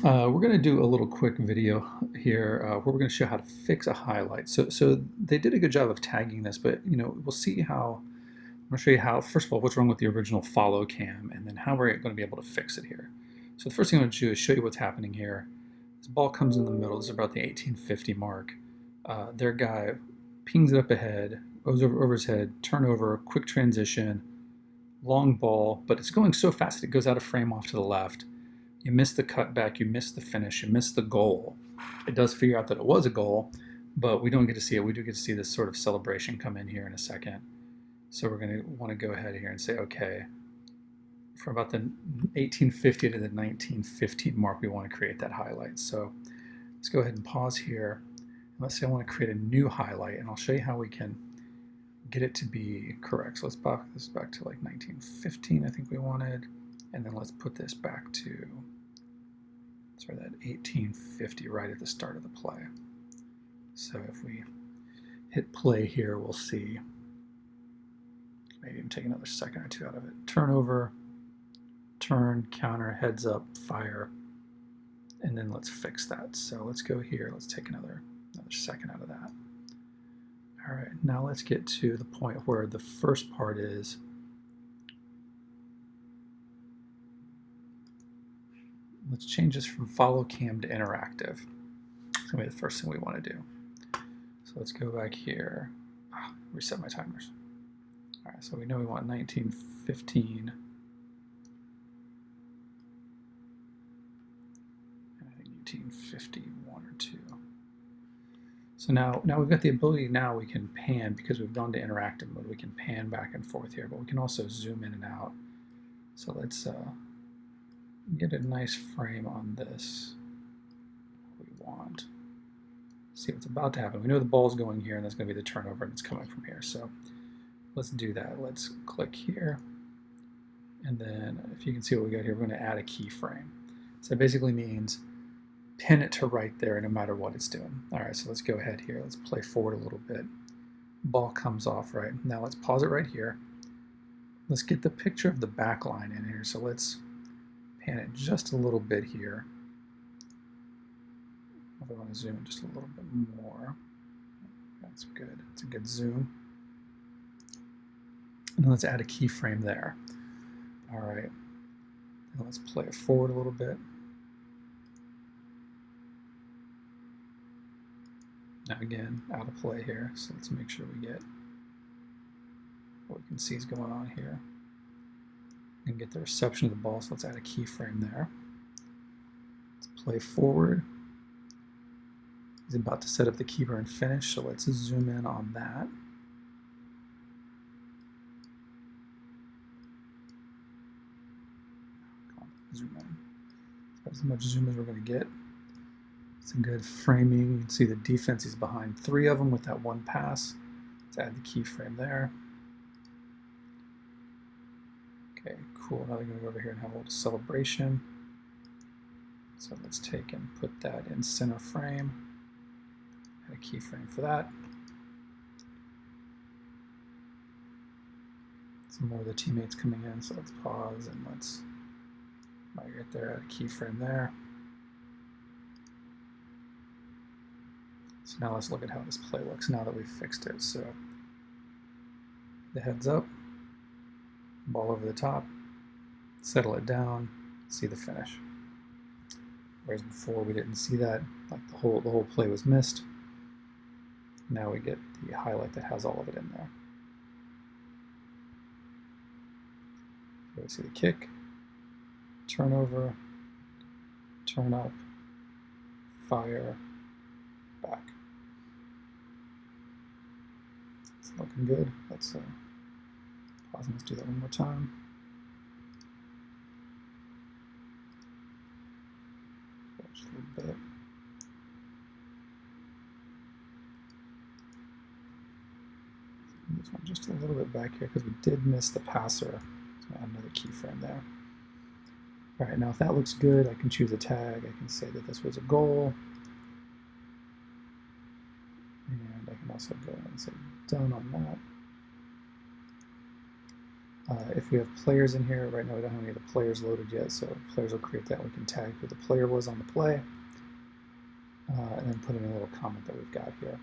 We're going to do a little quick video here where we're going to show how to fix a highlight. So they did a good job of tagging this, but we'll see how. I'm going to show you how. First of all, what's wrong with the original follow cam, and then how we're going to be able to fix it here. So the first thing I'm going to do is show you what's happening here. This ball comes in the middle. This is about the 1850 mark. Their guy pings it up ahead, goes over his head, turnover, quick transition, long ball, but it's going so fast that it goes out of frame off to the left. You miss the cutback, you miss the finish, you miss the goal. It does figure out that it was a goal, but we don't get to see it. We do get to see this sort of celebration come in here in a second. So we're going to want to go ahead here and say, okay, from about the 1850 to the 1915 mark, we want to create that highlight. So let's go ahead and pause here. Let's say I want to create a new highlight, and I'll show you how we can get it to be correct. So let's pop this back to like 1915, I think we wanted, and then let's put this back to that 1850 right at the start of the play. So if we hit play here, we'll see, maybe even take another second or two out of it. Turnover, turn, counter, heads up, fire, and then let's fix that. So let's go here, let's take another second out of that. All right, now let's get to the point where the first part is let's change this from follow cam to interactive. It's gonna be the first thing we want to do. So let's go back here, reset my timers. All right, so we know we want 1915. And I think 1851 or 2. So now we've got the ability, now we can pan, because we've gone to interactive mode, we can pan back and forth here, but we can also zoom in and out. So let's get a nice frame on this. What we want. See what's about to happen. We know the ball's going here, and that's going to be the turnover, and it's coming from here. So let's do that. Let's click here, and then if you can see what we got here, we're going to add a keyframe. So that basically means pin it to right there no matter what it's doing. All right, so let's go ahead here. Let's play forward a little bit. Ball comes off right. Now let's pause it right here. Let's get the picture of the back line in here. So let's pan it just a little bit here. I want to zoom in just a little bit more. That's good. It's a good zoom. And then let's add a keyframe there. All right. And let's play it forward a little bit. Now again, out of play here. So let's make sure we get what we can see is going on here. And get the reception of the ball. So let's add a keyframe there. Let's play forward. He's about to set up the keeper and finish, so let's zoom in on that. Zoom in. That's as much zoom as we're going to get. It's a good framing. You can see the defense is behind 3 of them with that one pass. Let's add the keyframe there. Okay, cool. Now we're going to go over here and have a little celebration. So let's take and put that in center frame. Add a keyframe for that. Some more of the teammates coming in, so let's pause and let's right there, add a keyframe there. So now let's look at how this play looks now that we've fixed it. So the heads up, ball over the top, settle it down, see the finish. Whereas before we didn't see that, like the whole play was missed. Now we get the highlight that has all of it in there. So we see the kick, turnover, turn up, fire, back. It's looking good. Let's pause and let's do that one more time. Just a little bit. This one just a little bit back here because we did miss the passer. So add another keyframe there. All right, now if that looks good, I can choose a tag. I can say that this was a goal. And I can also go and say done on that. If we have players in here, right now we don't have any of the players loaded yet, so players will create that. We can tag who the player was on the play, and then put in a little comment that we've got here.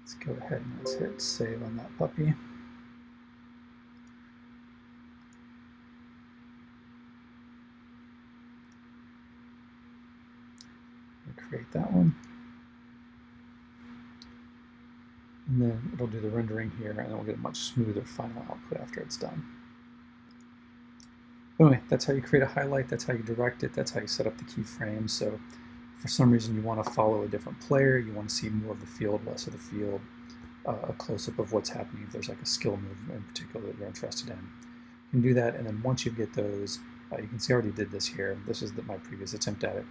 Let's go ahead and let's hit save on that puppy. Create that one. And then it'll do the rendering here, and then we'll get a much smoother final output after it's done. Anyway, that's how you create a highlight, that's how you direct it, that's how you set up the keyframes. So if for some reason you want to follow a different player, you want to see more of the field, less of the field, a close-up of what's happening, if there's like a skill move in particular that you're interested in. You can do that, and then once you get those, you can see I already did this here. This is my previous attempt at it.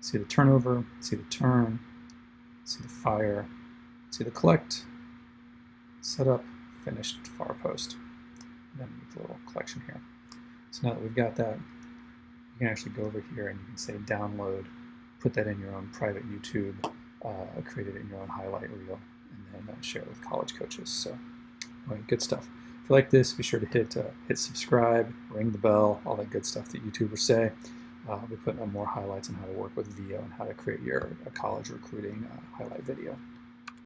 See the turnover, see the turn, see the fire, see the collect, setup, finished, far post. And then make a little collection here. So now that we've got that, you can actually go over here and you can say download, put that in your own private YouTube, create it in your own highlight reel, and then share it with college coaches. So anyway, good stuff. If you like this, be sure to hit subscribe, ring the bell, all that good stuff that YouTubers say. We're putting up more highlights on how to work with Veo and how to create your college recruiting highlight video.